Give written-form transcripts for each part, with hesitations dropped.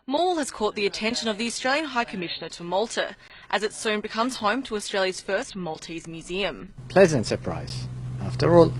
Mall has caught the attention of the Australian High Commissioner to Malta, as it soon becomes home to Australia's first Maltese museum. Pleasant surprise. After all,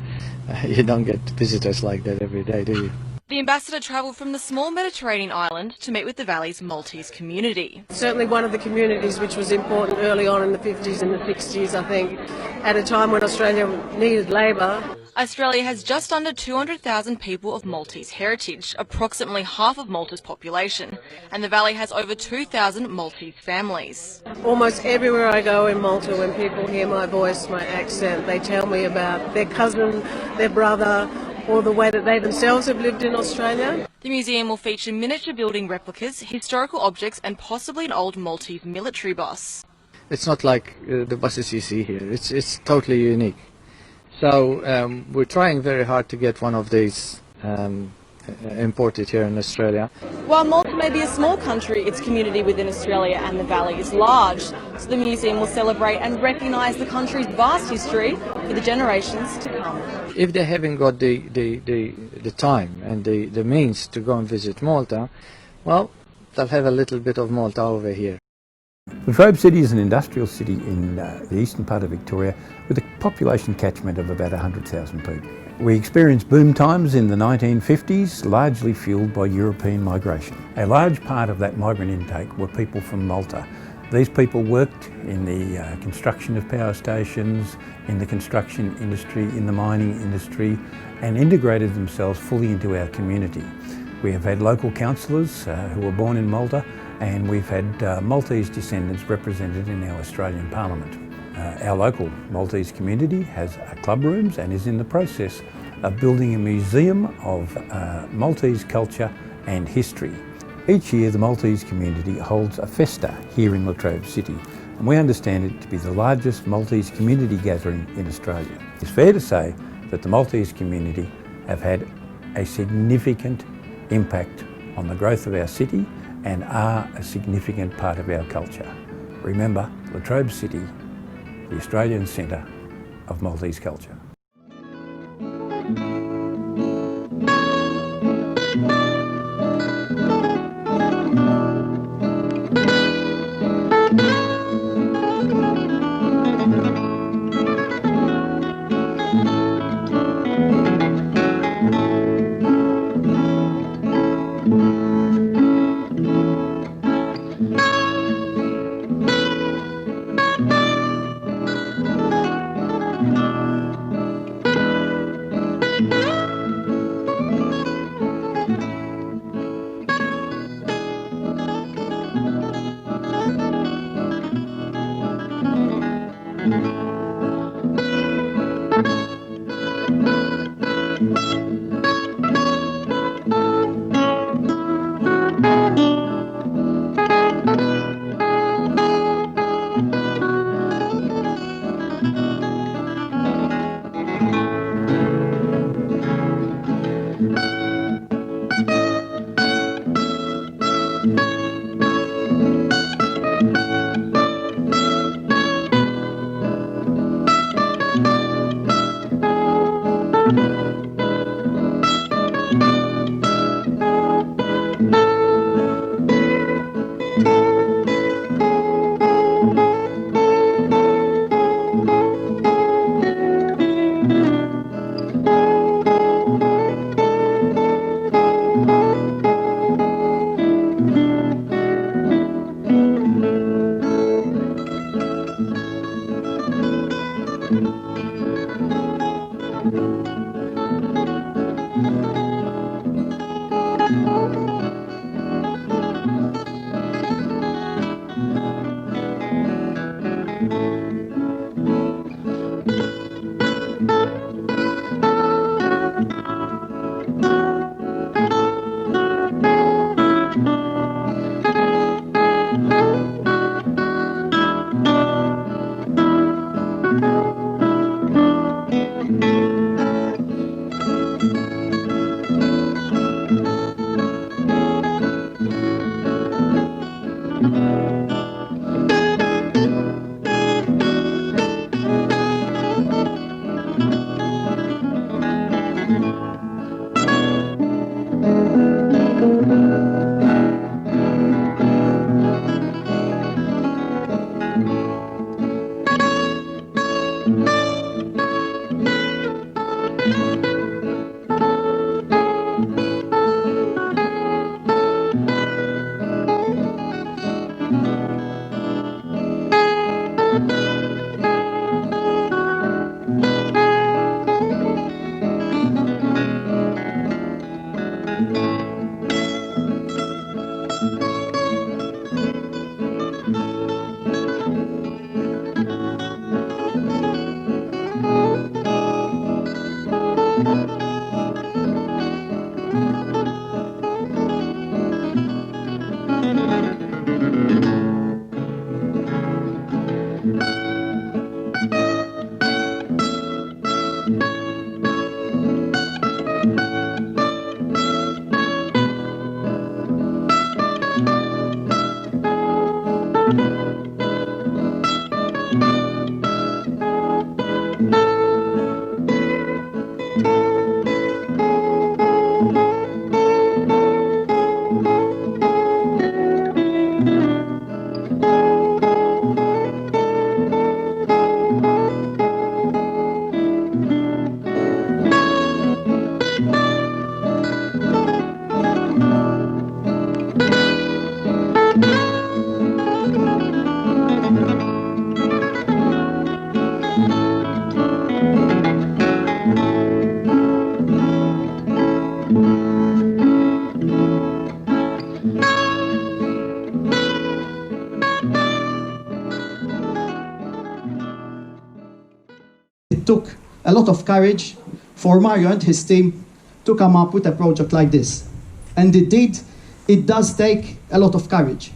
you don't get visitors like that every day, do you? The ambassador travelled from the small Mediterranean island to meet with the Valley's Maltese community. Certainly one of the communities which was important early on in the 50s and the 60s, I think, at a time when Australia needed labour. Australia has just under 200,000 people of Maltese heritage, approximately half of Malta's population, and the Valley has over 2,000 Maltese families. Almost everywhere I go in Malta, when people hear my voice, my accent, they tell me about their cousin, their brother, or the way that they themselves have lived in Australia. The museum will feature miniature building replicas, historical objects and possibly an old Maltese military bus. It's not like the buses you see here. It's totally unique. So we're trying very hard to get one of these imported here in Australia. While Malta may be a small country, its community within Australia and the Valley is large, so the museum will celebrate and recognise the country's vast history for the generations to come. If they haven't got the time and the means to go and visit Malta, well, they'll have a little bit of Malta over here. Latrobe City is an industrial city in the eastern part of Victoria with a population catchment of about 100,000 people. We experienced boom times in the 1950s, largely fuelled by European migration. A large part of that migrant intake were people from Malta. These people worked in the construction of power stations, in the construction industry, in the mining industry, and integrated themselves fully into our community. We have had local councillors who were born in Malta, and we've had Maltese descendants represented in our Australian Parliament. Our local Maltese community has club rooms and is in the process of building a museum of Maltese culture and history. Each year the Maltese community holds a festa here in Latrobe City, and we understand it to be the largest Maltese community gathering in Australia. It's fair to say that the Maltese community have had a significant impact on the growth of our city and are a significant part of our culture. Remember, Latrobe City, the Australian Centre of Maltese culture. It took a lot of courage for Mario and his team to come up with a project like this. And it does take a lot of courage.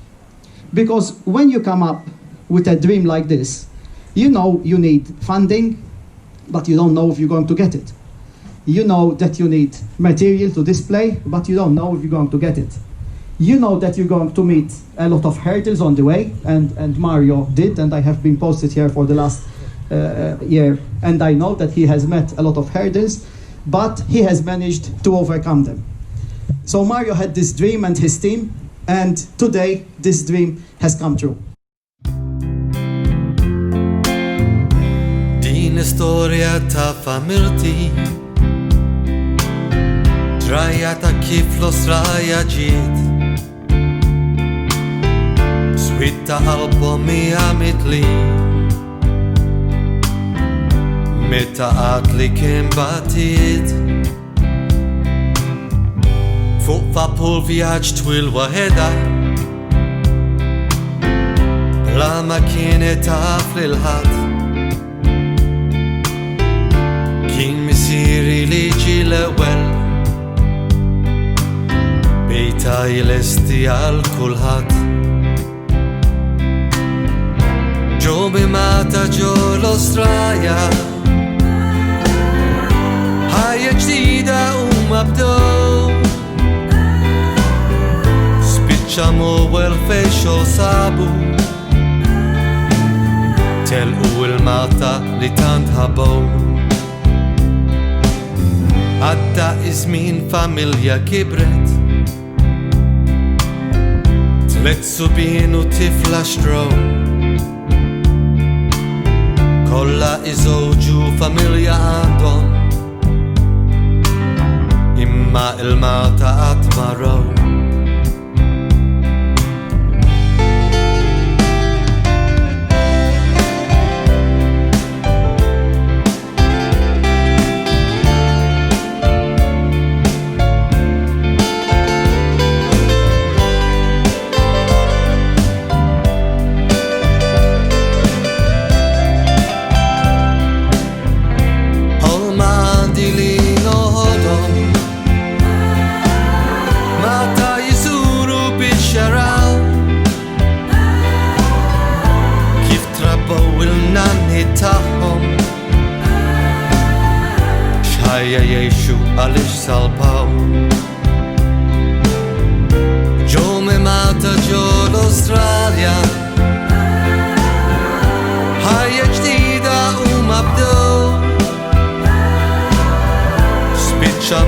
Because when you come up with a dream like this, you know you need funding, but you don't know if you're going to get it. You know that you need material to display, but you don't know if you're going to get it. You know that you're going to meet a lot of hurdles on the way, and Mario did, and I have been posted here for the last year, and I know that he has met a lot of hurdles, but he has managed to overcome them. So Mario had this dream and his team, and today this dream has come true. Din istorja ta' familti Trajata kif l-Australja ġiet Switta qalbhom mitli Meta qatt li kien batiet Fuq vapur vjaġġ twil waħeda Bla ma kienet taf lil ħadd Kien misieri li ġi l-ewwel Bejta jilesti għal kulħadd Ġo bimata ġo l-Australja Ħajja ġdida huma bdew Spiċċa mowel fejn xogħol sabu Telqu il-Malta li tant ħabgħu Għadda iż-żmien familja kibret Tlet subien u tifla xtrow Kolla iżewġu familja għandhom Imma il-Malta qatt ma raw Xħajja jiexu għalix salpaw Ġo mimata ġo l-Australja Ħajja ġdida huma bdew Spiċċa